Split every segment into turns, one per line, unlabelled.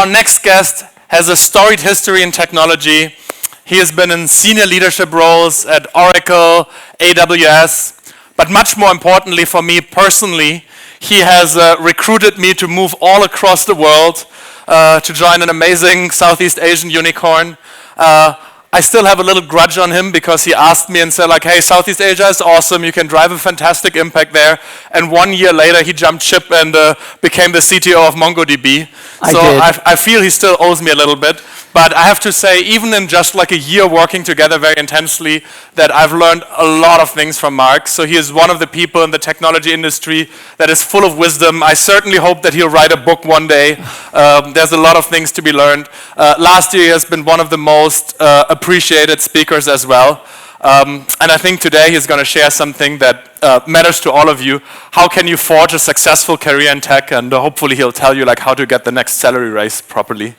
Our next guest has a storied history in technology. He has been in senior leadership roles at Oracle, AWS, but much more importantly for me personally, he has recruited me to move all across the world to join an amazing Southeast Asian unicorn. I still have a little grudge on him because he asked me and said like, hey, Southeast Asia is awesome, you can drive a fantastic impact there. And 1 year later, he jumped ship and became the CTO of MongoDB. I feel he still owes me a little bit. But I have to say, even in just like a year working together very intensely, that I've learned a lot of things from Mark. So he is one of the people in the technology industry that is full of wisdom. I certainly hope that he'll write a book one day. There's a lot of things to be learned. Last year he has been one of the most appreciated speakers as well. And I think today he's going to share something that matters to all of you. How can you forge a successful career in tech? And hopefully he'll tell you like how to get the next salary raise properly.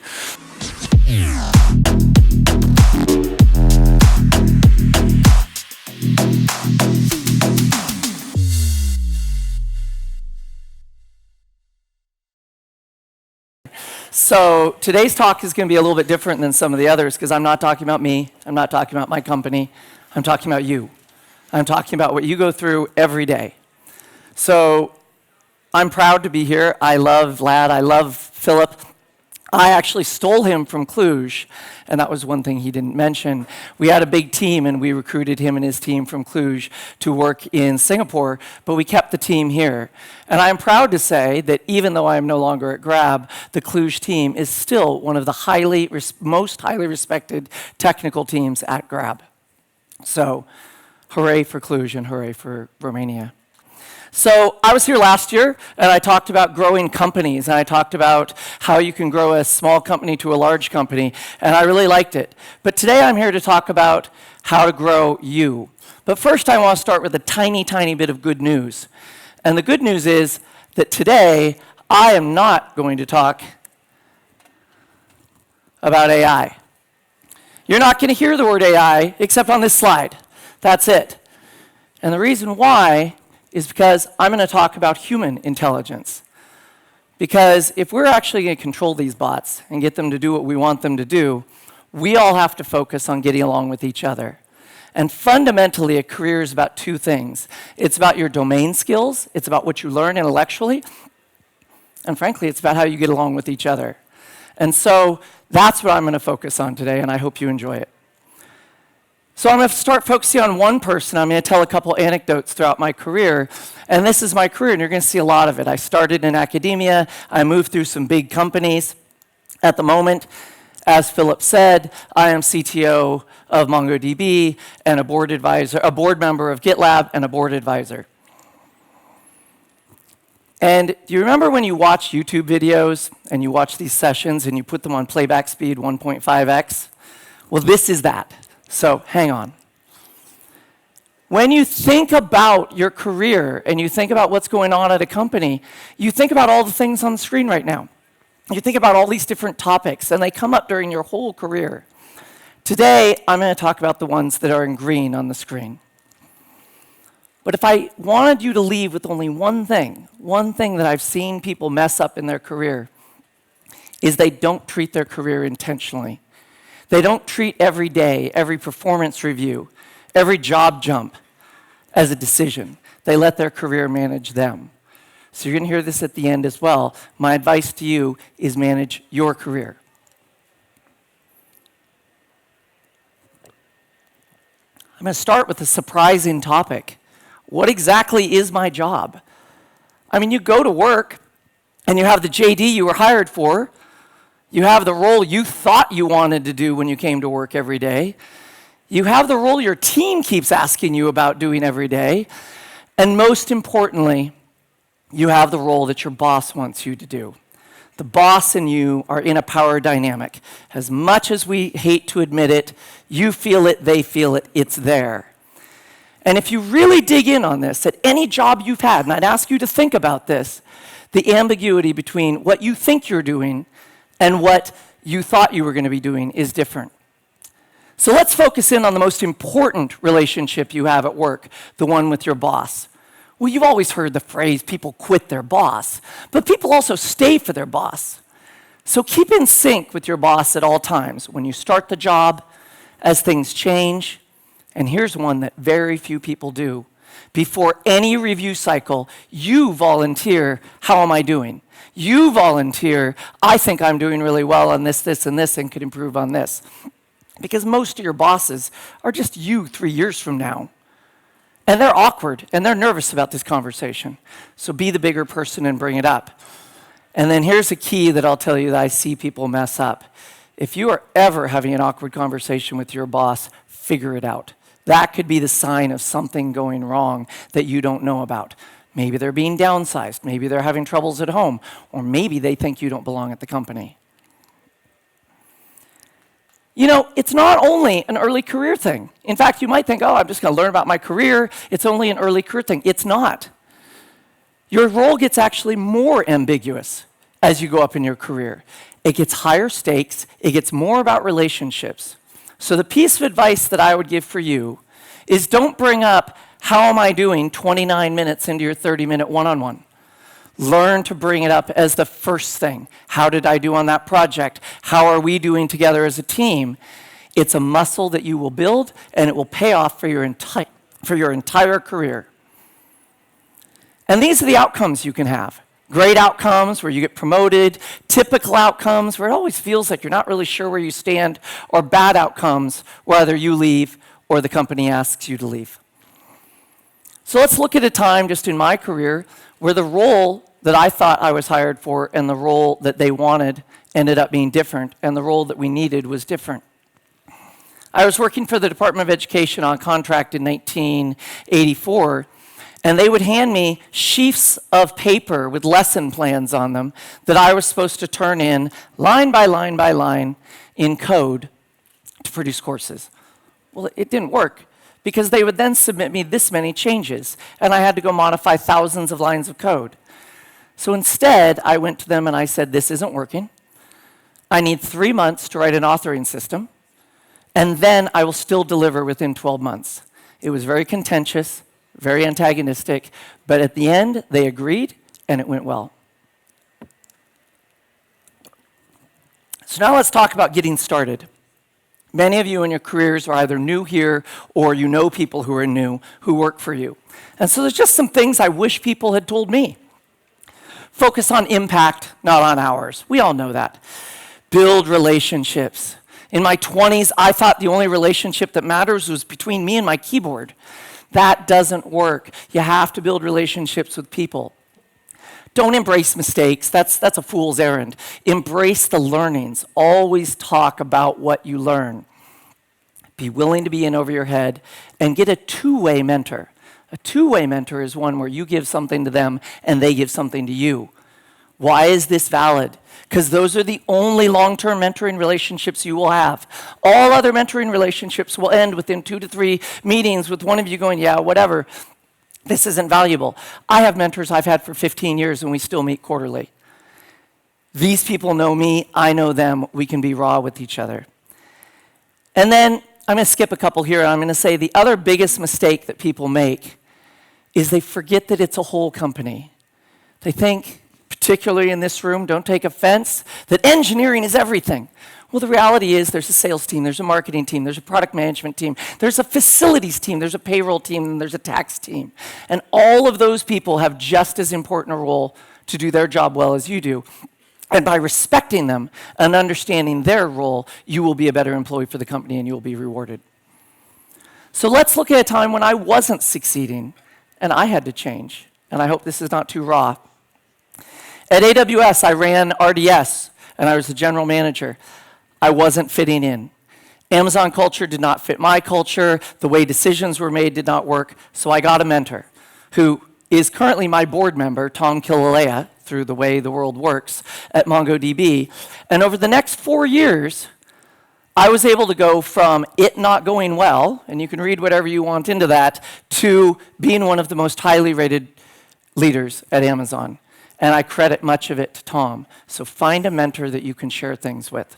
So today's talk is going to be a little bit different than some of the others because I'm not talking about me, I'm not talking about my company, I'm talking about you. I'm talking about what you go through every day. So I'm proud to be here. I love Vlad, I love Philip. I actually stole him from Cluj, and that was one thing he didn't mention. We had a big team, and we recruited him and his team from Cluj to work in Singapore, but we kept the team here. And I'm proud to say that even though I am no longer at Grab, the Cluj team is still one of the most highly respected technical teams at Grab. So, hooray for Cluj and hooray for Romania. So I was here last year, and I talked about growing companies, and I talked about how you can grow a small company to a large company, and I really liked it. But today I'm here to talk about how to grow you. But first I want to start with a tiny, tiny bit of good news. And the good news is that today I am not going to talk about AI. You're not going to hear the word AI except on this slide. That's it. And the reason why is because I'm going to talk about human intelligence. Because if we're actually going to control these bots and get them to do what we want them to do, we all have to focus on getting along with each other. And fundamentally, a career is about two things. It's about your domain skills, it's about what you learn intellectually, and frankly, it's about how you get along with each other. And so that's what I'm going to focus on today, and I hope you enjoy it. So I'm going to start focusing on one person. I'm going to tell a couple anecdotes throughout my career. And this is my career, and you're going to see a lot of it. I started in academia. I moved through some big companies. At the moment, as Philip said, I am CTO of MongoDB and a board member of GitLab and a board advisor. And do you remember when you watch YouTube videos and you watch these sessions and you put them on playback speed 1.5x? Well, this is that. So hang on. When you think about your career and you think about what's going on at a company, you think about all the things on the screen right now. You think about all these different topics, and they come up during your whole career. Today, I'm going to talk about the ones that are in green on the screen. But if I wanted you to leave with only one thing that I've seen people mess up in their career, is they don't treat their career intentionally. They don't treat every day, every performance review, every job jump as a decision. They let their career manage them. So you're going to hear this at the end as well. My advice to you is manage your career. I'm going to start with a surprising topic. What exactly is my job? I mean, you go to work and you have the JD you were hired for. You have the role you thought you wanted to do when you came to work every day. You have the role your team keeps asking you about doing every day. And most importantly, you have the role that your boss wants you to do. The boss and you are in a power dynamic. As much as we hate to admit it, you feel it, they feel it, it's there. And if you really dig in on this, at any job you've had, and I'd ask you to think about this, the ambiguity between what you think you're doing and what you thought you were going to be doing is different. So let's focus in on the most important relationship you have at work, the one with your boss. Well, you've always heard the phrase, people quit their boss, but people also stay for their boss. So keep in sync with your boss at all times. When you start the job, as things change, and here's one that very few people do. Before any review cycle, you volunteer, how am I doing? You volunteer, I think I'm doing really well on this, this, and this, and could improve on this. Because most of your bosses are just you 3 years from now. And they're awkward, and they're nervous about this conversation. So be the bigger person and bring it up. And then here's a key that I'll tell you that I see people mess up. If you are ever having an awkward conversation with your boss, figure it out. That could be the sign of something going wrong that you don't know about. Maybe they're being downsized, maybe they're having troubles at home, or maybe they think you don't belong at the company. You know, it's not only an early career thing. In fact, you might think, oh, I'm just going to learn about my career. It's only an early career thing. It's not. Your role gets actually more ambiguous as you go up in your career. It gets higher stakes. It gets more about relationships. So the piece of advice that I would give for you is don't bring up, how am I doing 29 minutes into your 30-minute one-on-one. Learn to bring it up as the first thing. How did I do on that project? How are we doing together as a team? It's a muscle that you will build, and it will pay off for your entire career. And these are the outcomes you can have. Great outcomes where you get promoted, typical outcomes where it always feels like you're not really sure where you stand, or bad outcomes where either you leave or the company asks you to leave. So let's look at a time just in my career where the role that I thought I was hired for and the role that they wanted ended up being different, and the role that we needed was different. I was working for the Department of Education on contract in 1984, and they would hand me sheafs of paper with lesson plans on them that I was supposed to turn in line by line by line in code to produce courses. Well, it didn't work because they would then submit me this many changes, and I had to go modify thousands of lines of code. So instead, I went to them and I said, this isn't working. I need 3 months to write an authoring system, and then I will still deliver within 12 months. It was very contentious, very antagonistic, but at the end, they agreed, and it went well. So now let's talk about getting started. Many of you in your careers are either new here or you know people who are new who work for you. And so there's just some things I wish people had told me. Focus on impact, not on hours. We all know that. Build relationships. In my 20s, I thought the only relationship that matters was between me and my keyboard. That doesn't work. You have to build relationships with people. Don't embrace mistakes. That's a fool's errand. Embrace the learnings. Always talk about what you learn. Be willing to be in over your head and get a two-way mentor. A two-way mentor is one where you give something to them and they give something to you. Why is this valid? Because those are the only long-term mentoring relationships you will have. All other mentoring relationships will end within 2 to 3 meetings with one of you going, yeah, whatever. This isn't valuable. I have mentors I've had for 15 years and we still meet quarterly. These people know me, I know them, we can be raw with each other. And then I'm going to skip a couple here and I'm going to say the other biggest mistake that people make is they forget that it's a whole company. They think, particularly in this room, don't take offense, that engineering is everything. Well, the reality is there's a sales team, there's a marketing team, there's a product management team, there's a facilities team, there's a payroll team, and there's a tax team. And all of those people have just as important a role to do their job well as you do. And by respecting them and understanding their role, you will be a better employee for the company and you will be rewarded. So let's look at a time when I wasn't succeeding and I had to change. And I hope this is not too raw. At AWS, I ran RDS and I was the general manager. I wasn't fitting in. Amazon culture did not fit my culture. The way decisions were made did not work. So I got a mentor who is currently my board member, Tom Killalea, through the way the world works at MongoDB. And over the next 4 years, I was able to go from it not going well, and you can read whatever you want into that, to being one of the most highly rated leaders at Amazon. And I credit much of it to Tom. So find a mentor that you can share things with.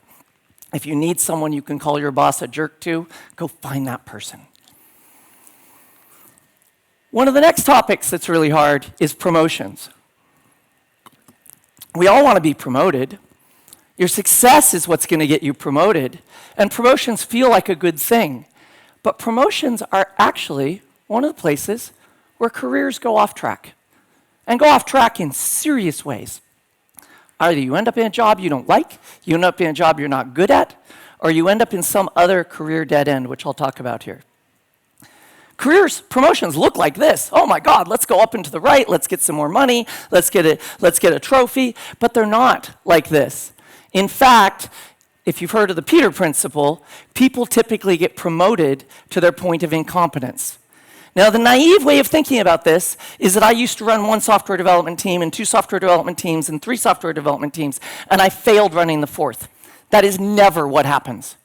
If you need someone you can call your boss a jerk to, go find that person. One of the next topics that's really hard is promotions. We all want to be promoted. Your success is what's going to get you promoted. And promotions feel like a good thing. But promotions are actually one of the places where careers go off track. And go off track in serious ways. Either you end up in a job you don't like, you end up in a job you're not good at, or you end up in some other career dead end, which I'll talk about here. Promotions look like this. Oh my God, let's go up and to the right, let's get some more money, let's get a trophy, but they're not like this. In fact, if you've heard of the Peter Principle, people typically get promoted to their point of incompetence. Now, the naive way of thinking about this is that I used to run one software development team and two software development teams and three software development teams, and I failed running the fourth. That is never what happens.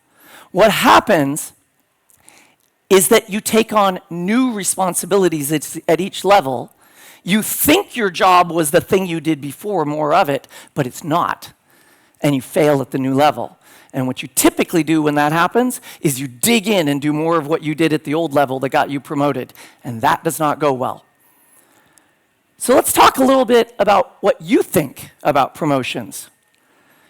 What happens is that you take on new responsibilities at each level. You think your job was the thing you did before, more of it, but it's not. And you fail at the new level. And what you typically do when that happens is you dig in and do more of what you did at the old level that got you promoted. And that does not go well. So let's talk a little bit about what you think about promotions.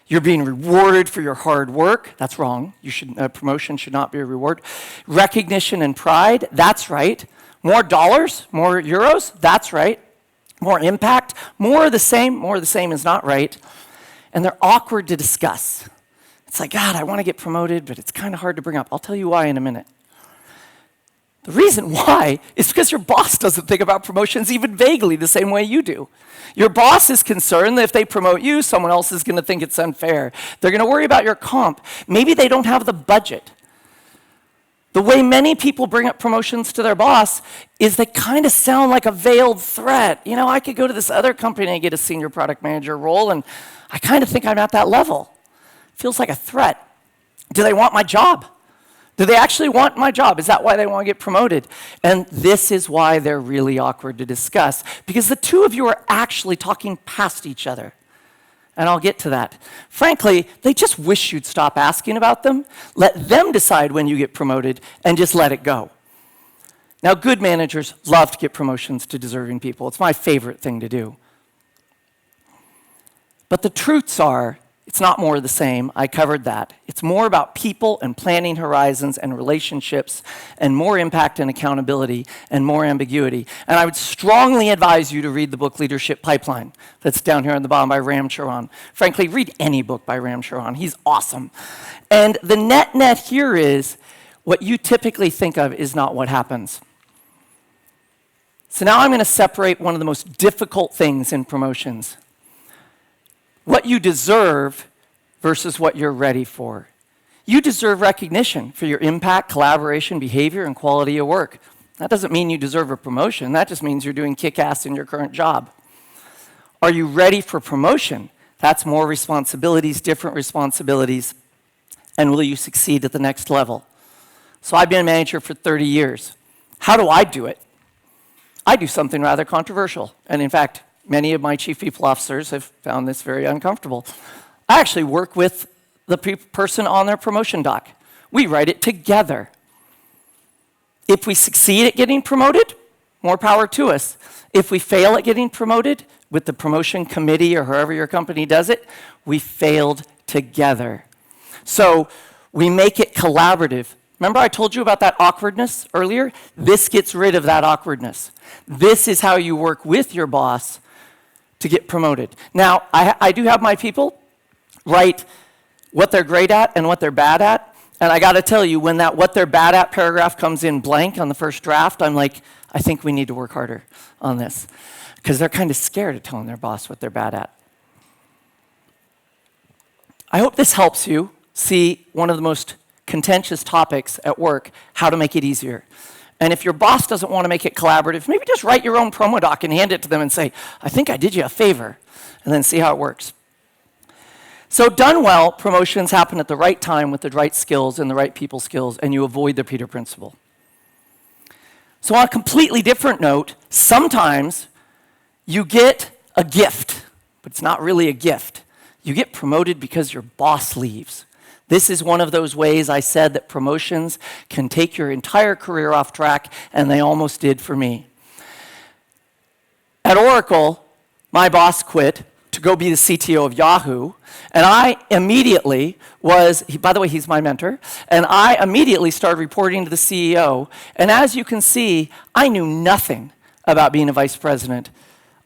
You're being rewarded for your hard work. That's wrong. A promotion should not be a reward. Recognition and pride. That's right. More dollars, more euros. That's right. More impact. More of the same. More of the same is not right. And they're awkward to discuss. It's like, God, I want to get promoted, but it's kind of hard to bring up. I'll tell you why in a minute. The reason why is because your boss doesn't think about promotions even vaguely the same way you do. Your boss is concerned that if they promote you, someone else is going to think it's unfair. They're going to worry about your comp. Maybe they don't have the budget. The way many people bring up promotions to their boss is they kind of sound like a veiled threat. You know, I could go to this other company and get a senior product manager role, and I kind of think I'm at that level. Feels like a threat. Do they want my job? Do they actually want my job? Is that why they want to get promoted? And this is why they're really awkward to discuss, because the two of you are actually talking past each other. And I'll get to that. Frankly, they just wish you'd stop asking about them, let them decide when you get promoted, and just let it go. Now, good managers love to get promotions to deserving people. It's my favorite thing to do. But the truths are, it's not more of the same. I covered that. It's more about people and planning horizons and relationships and more impact and accountability and more ambiguity. And I would strongly advise you to read the book Leadership Pipeline that's down here on the bottom by Ram Charan. Frankly, read any book by Ram Charan. He's awesome. And the net here is what you typically think of is not what happens. So now I'm going to separate one of the most difficult things in promotions. What you deserve versus what you're ready for. You deserve recognition for your impact, collaboration, behavior, and quality of work. That doesn't mean you deserve a promotion. That just means you're doing kick-ass in your current job. Are you ready for promotion? That's more responsibilities, different responsibilities, and will you succeed at the next level? So I've been a manager for 30 years. How do I do it? I do something rather controversial, and in fact, many of my chief people officers have found this very uncomfortable. I actually work with the person on their promotion doc. We write it together. If we succeed at getting promoted, more power to us. If we fail at getting promoted with the promotion committee or however your company does it, we failed together. So we make it collaborative. Remember I told you about that awkwardness earlier? This gets rid of that awkwardness. This is how you work with your boss to get promoted. Now, I do have my people write what they're great at and what they're bad at, and I gotta tell you, when that what they're bad at paragraph comes in blank on the first draft, I'm like, I think we need to work harder on this, because they're kind of scared of telling their boss what they're bad at. I hope this helps you see one of the most contentious topics at work, how to make it easier. And if your boss doesn't want to make it collaborative, maybe just write your own promo doc and hand it to them and say, I think I did you a favor, and then see how it works. So done well, promotions happen at the right time with the right skills and the right people skills, and you avoid the Peter Principle. So on a completely different note, sometimes you get a gift, but it's not really a gift. You get promoted because your boss leaves. This is one of those ways I said that promotions can take your entire career off track, and they almost did for me. At Oracle, my boss quit, to go be the CTO of Yahoo. And I immediately by the way, he's my mentor, and I immediately started reporting to the CEO. And as you can see, I knew nothing about being a vice president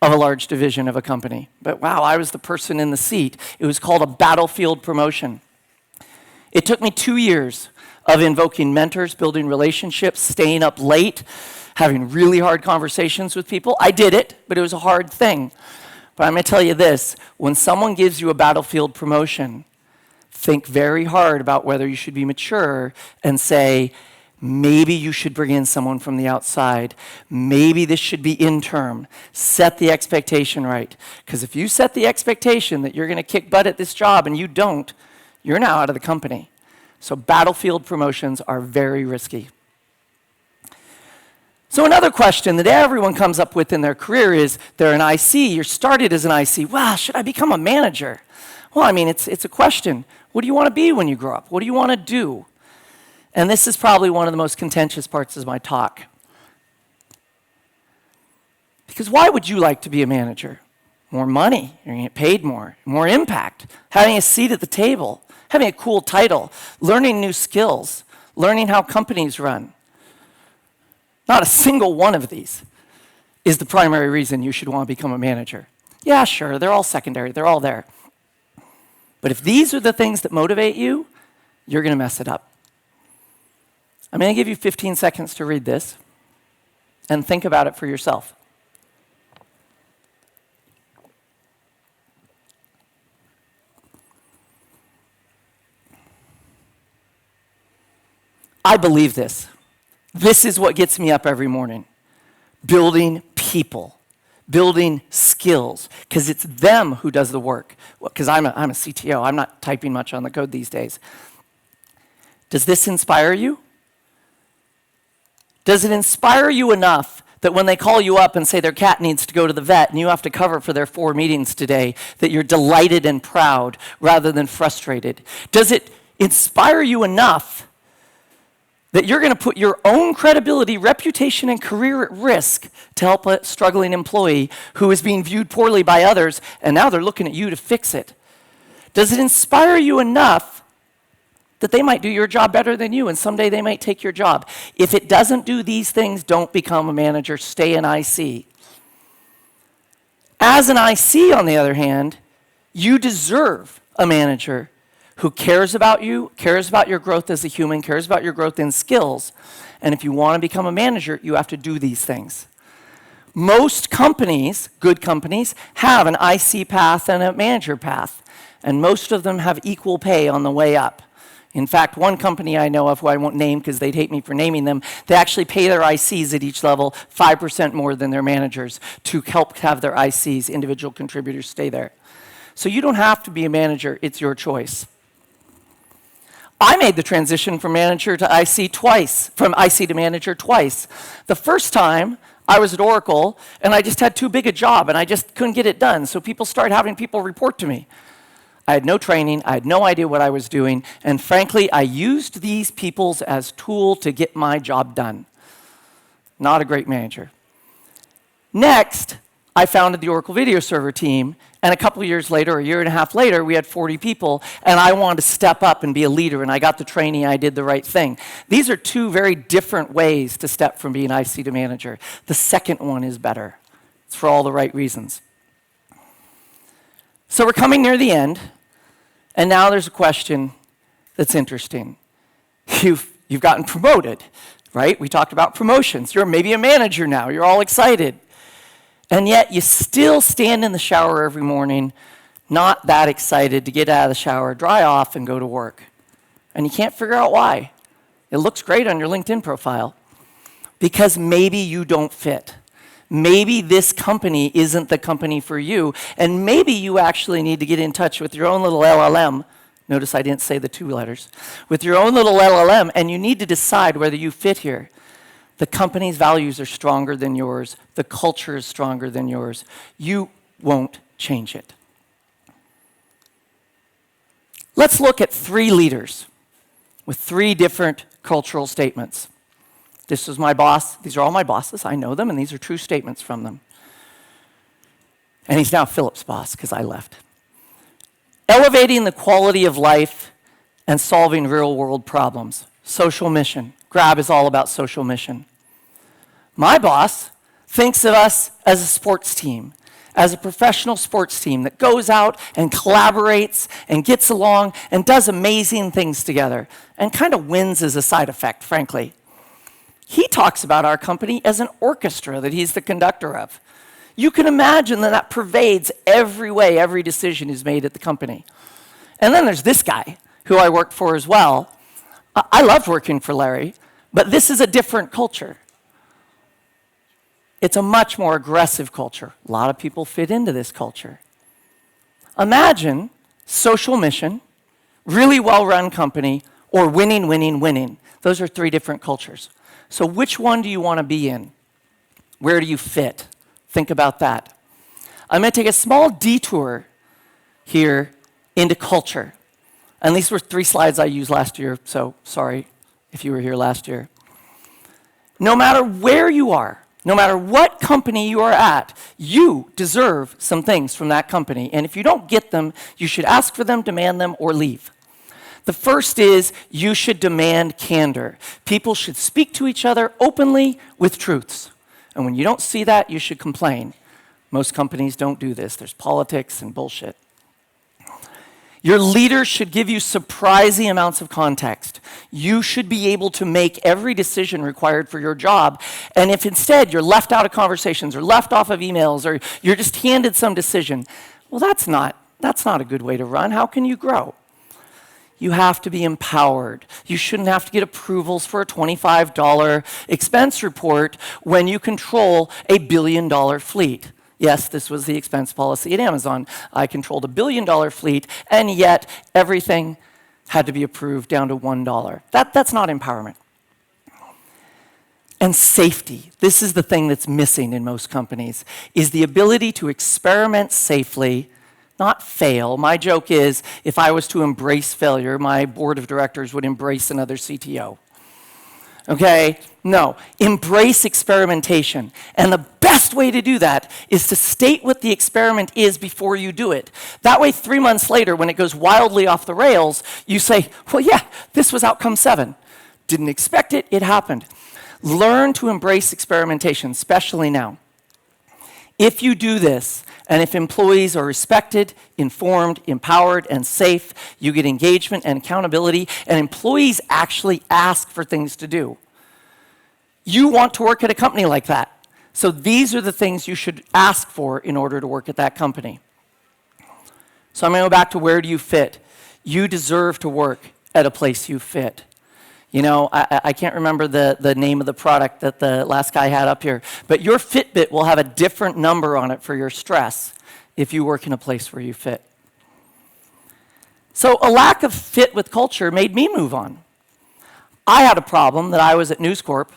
of a large division of a company. But wow, I was the person in the seat. It was called a battlefield promotion. It took me 2 years of invoking mentors, building relationships, staying up late, having really hard conversations with people. I did it, but it was a hard thing. But I'm going to tell you this, when someone gives you a battlefield promotion, think very hard about whether you should be mature and say, maybe you should bring in someone from the outside. Maybe this should be interim. Set the expectation right. Because if you set the expectation that you're going to kick butt at this job and you don't, you're now out of the company. So battlefield promotions are very risky. So another question that everyone comes up with in their career is, they're an IC, you're started as an IC, wow, should I become a manager? Well, I mean, it's a question. What do you want to be when you grow up? What do you want to do? And this is probably one of the most contentious parts of my talk. Because why would you like to be a manager? More money, you're going to get paid more impact, having a seat at the table, having a cool title, learning new skills, learning how companies run. Not a single one of these is the primary reason you should want to become a manager. Yeah, sure, they're all secondary, they're all there. But if these are the things that motivate you, you're going to mess it up. I'm going to give you 15 seconds to read this and think about it for yourself. I believe this. This is what gets me up every morning. Building people, building skills, because it's them who does the work. Because I'm a CTO, I'm not typing much on the code these days. Does this inspire you? Does it inspire you enough that when they call you up and say their cat needs to go to the vet and you have to cover for their 4 meetings today, that you're delighted and proud rather than frustrated? Does it inspire you enough that you're going to put your own credibility, reputation, and career at risk to help a struggling employee who is being viewed poorly by others, and now they're looking at you to fix it? Does it inspire you enough that they might do your job better than you, and someday they might take your job? If it doesn't do these things, don't become a manager, stay an IC. As an IC, on the other hand, you deserve a manager who cares about you, cares about your growth as a human, cares about your growth in skills. And if you want to become a manager, you have to do these things. Most companies, good companies, have an IC path and a manager path. And most of them have equal pay on the way up. In fact, one company I know of, who I won't name because they'd hate me for naming them, they actually pay their ICs at each level 5% more than their managers to help have their ICs, individual contributors, stay there. So you don't have to be a manager, it's your choice. I made the transition from manager to IC twice, from IC to manager twice. The first time, I was at Oracle, and I just had too big a job, and I just couldn't get it done. So people started having people report to me. I had no training, I had no idea what I was doing, and frankly, I used these people as tool to get my job done. Not a great manager. Next, I founded the Oracle Video Server team, and a couple of years later, a year and a half later, we had 40 people, and I wanted to step up and be a leader, and I got the training, I did the right thing. These are two very different ways to step from being IC to manager. The second one is better. It's for all the right reasons. So we're coming near the end, and now there's a question that's interesting. You've gotten promoted, right? We talked about promotions. You're maybe a manager now. You're all excited. And yet you still stand in the shower every morning, not that excited to get out of the shower, dry off, and go to work. And you can't figure out why. It looks great on your LinkedIn profile. Because maybe you don't fit. Maybe this company isn't the company for you, and maybe you actually need to get in touch with your own little LLM. Notice I didn't say the 2 letters. With your own little LLM, and you need to decide whether you fit here. The company's values are stronger than yours. The culture is stronger than yours. You won't change it. Let's look at 3 leaders with 3 different cultural statements. This is my boss. These are all my bosses. I know them, and these are true statements from them. And he's now Philip's boss because I left. Elevating the quality of life and solving real-world problems. Social mission. Grab is all about social mission. My boss thinks of us as a sports team, as a professional sports team that goes out and collaborates and gets along and does amazing things together and kind of wins as a side effect, frankly. He talks about our company as an orchestra that he's the conductor of. You can imagine that pervades every way, every decision is made at the company. And then there's this guy, who I work for as well. I loved working for Larry, but this is a different culture. It's a much more aggressive culture. A lot of people fit into this culture. Imagine social mission, really well-run company, or winning, winning, winning. Those are three different cultures. So which one do you want to be in? Where do you fit? Think about that. I'm going to take a small detour here into culture. And these were 3 slides I used last year, so sorry if you were here last year. No matter where you are, no matter what company you are at, you deserve some things from that company. And if you don't get them, you should ask for them, demand them, or leave. The first is you should demand candor. People should speak to each other openly with truths. And when you don't see that, you should complain. Most companies don't do this. There's politics and bullshit. Your leader should give you surprising amounts of context. You should be able to make every decision required for your job. And if instead you're left out of conversations or left off of emails or you're just handed some decision, well, that's not a good way to run. How can you grow? You have to be empowered. You shouldn't have to get approvals for a $25 expense report when you control a $1 billion fleet. Yes, this was the expense policy at Amazon. I controlled a $1 billion fleet, and yet everything had to be approved down to $1. That's not empowerment. And safety. This is the thing that's missing in most companies, is the ability to experiment safely, not fail. My joke is, if I was to embrace failure, my board of directors would embrace another CTO. Okay? No. Embrace experimentation. And the best way to do that is to state what the experiment is before you do it. That way, 3 months later, when it goes wildly off the rails, you say, well, yeah, this was outcome 7. Didn't expect it, it happened. Learn to embrace experimentation, especially now. If you do this, and if employees are respected, informed, empowered, and safe, you get engagement and accountability, and employees actually ask for things to do. You want to work at a company like that. So these are the things you should ask for in order to work at that company. So I'm going to go back to where do you fit? You deserve to work at a place you fit. You know, I can't remember the name of the product that the last guy had up here, but your Fitbit will have a different number on it for your stress if you work in a place where you fit. So a lack of fit with culture made me move on. I had a problem that I was at News Corp,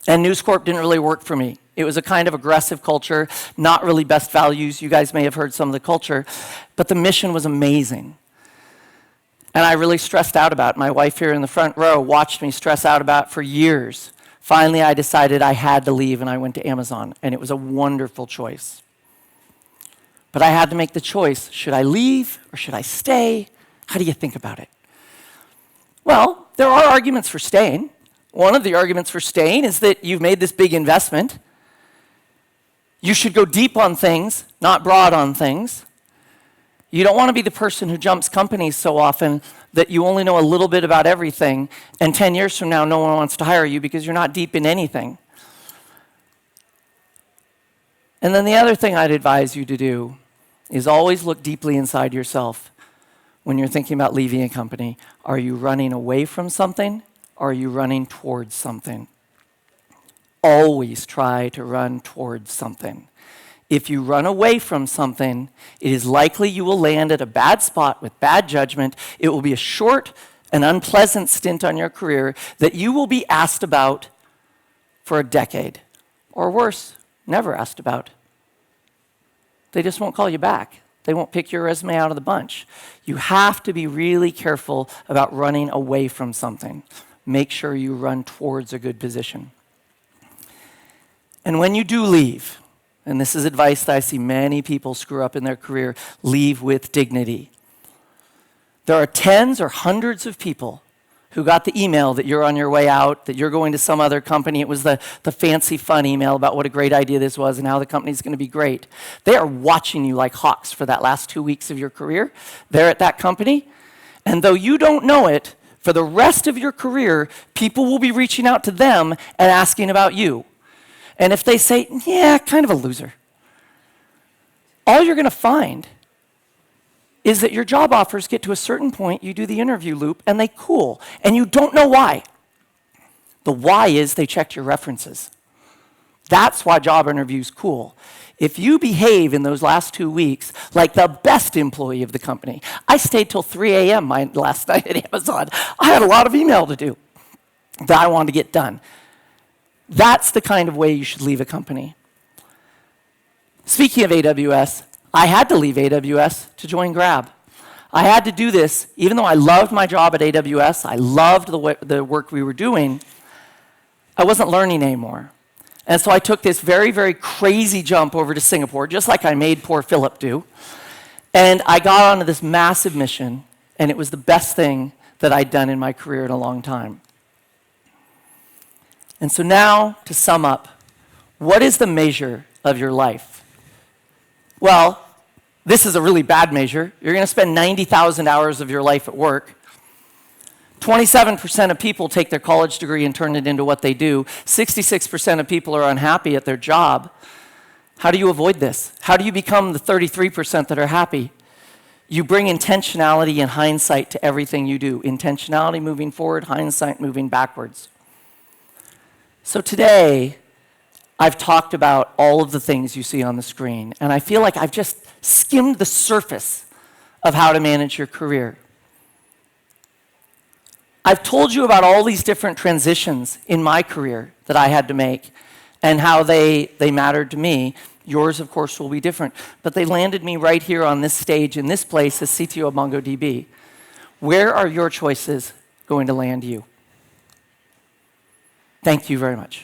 and News Corp didn't really work for me. It was a kind of aggressive culture, not really best values. You guys may have heard some of the culture, but the mission was amazing. And I really stressed out about it. My wife here in the front row watched me stress out about it for years. Finally, I decided I had to leave, and I went to Amazon, and it was a wonderful choice. But I had to make the choice. Should I leave or should I stay? How do you think about it? Well, there are arguments for staying. One of the arguments for staying is that you've made this big investment. You should go deep on things, not broad on things. You don't want to be the person who jumps companies so often that you only know a little bit about everything, and 10 years from now, no one wants to hire you because you're not deep in anything. And then the other thing I'd advise you to do is always look deeply inside yourself when you're thinking about leaving a company. Are you running away from something, or are you running towards something? Always try to run towards something. If you run away from something, it is likely you will land at a bad spot with bad judgment. It will be a short and unpleasant stint on your career that you will be asked about for a decade. Or worse, never asked about. They just won't call you back. They won't pick your resume out of the bunch. You have to be really careful about running away from something. Make sure you run towards a good position. And when you do leave, and this is advice that I see many people screw up in their career, leave with dignity. There are tens or hundreds of people who got the email that you're on your way out, that you're going to some other company. It was the fancy, fun email about what a great idea this was and how the company's going to be great. They are watching you like hawks for that last 2 weeks of your career. They're at that company. And though you don't know it, for the rest of your career, people will be reaching out to them and asking about you. And if they say, yeah, kind of a loser, all you're going to find is that your job offers get to a certain point, you do the interview loop, and they cool, and you don't know why. The why is they checked your references. That's why job interviews cool. If you behave in those last 2 weeks like the best employee of the company, I stayed till 3 a.m. last night at Amazon. I had a lot of email to do that I wanted to get done. That's the kind of way you should leave a company. Speaking of AWS, I had to leave AWS to join Grab. I had to do this, even though I loved my job at AWS, I loved the work we were doing, I wasn't learning anymore. And so I took this very, very crazy jump over to Singapore, just like I made poor Philip do. And I got onto this massive mission, and it was the best thing that I'd done in my career in a long time. And so now, to sum up, what is the measure of your life? Well, this is a really bad measure. You're going to spend 90,000 hours of your life at work. 27% of people take their college degree and turn it into what they do. 66% of people are unhappy at their job. How do you avoid this? How do you become the 33% that are happy? You bring intentionality and hindsight to everything you do. Intentionality moving forward, hindsight moving backwards. So today, I've talked about all of the things you see on the screen, and I feel like I've just skimmed the surface of how to manage your career. I've told you about all these different transitions in my career that I had to make and how they mattered to me. Yours, of course, will be different, but they landed me right here on this stage in this place as CTO of MongoDB. Where are your choices going to land you? Thank you very much.